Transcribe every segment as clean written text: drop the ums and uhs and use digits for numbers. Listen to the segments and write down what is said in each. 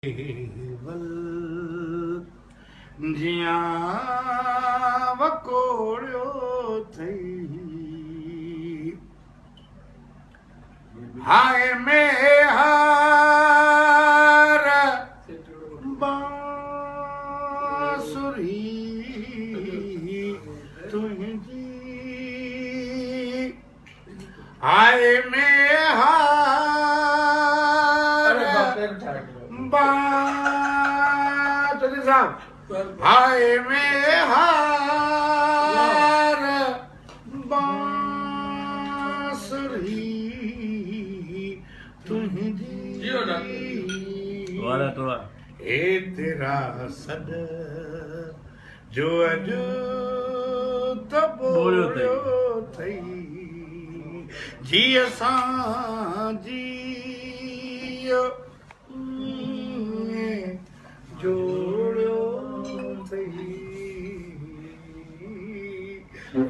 केवल जिया वकोड़ियो थई हाय में हार बांसुरी तुझी हाय में हार बांसुरी साहब हाय में हार बांसुरी तुझी ए तेरा सद जो अॼु त बोलियो थई जीअं सां जियो जोड़ियो थई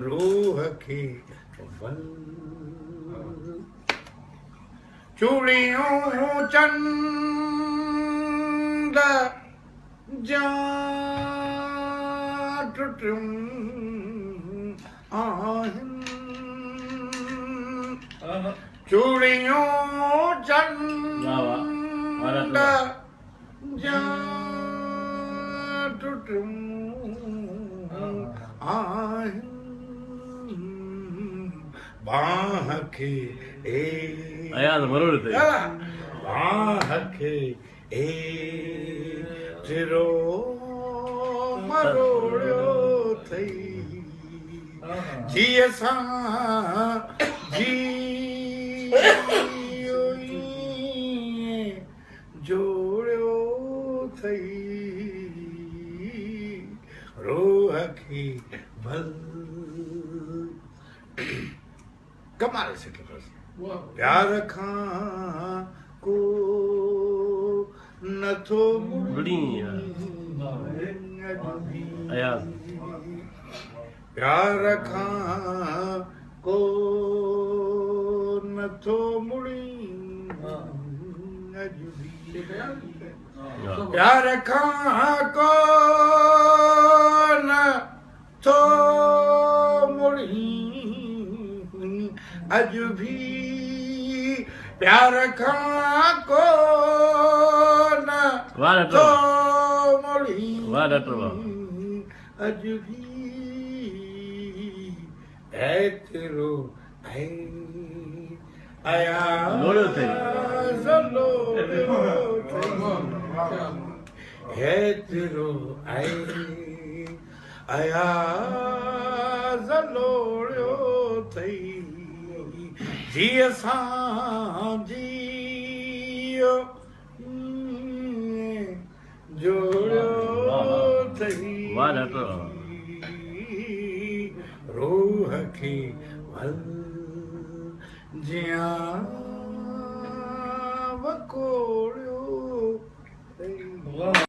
रूह खे बल चूड़ियूं चंद जा टुटियूं आहिनि चूड़ियूं चंद जा टुटियूं आहिनि बाह खे बाह खे चिरो मरोड़ियो थई जीअं सां जियो जोड़ियो थई रोह खे भल कमाल सके प्यार खां को नथो प्यार खां को नथो मुड़ी प्यार खां को नथो मुड़ी अॼु भी प्यार खां को नथो मुड़ी अॼु भी तेरो आया तेरो आया ज़लोड़ियो थई जीअं सां जियो जोड़ियो थई रूह खे भल जिया वकोड़ियो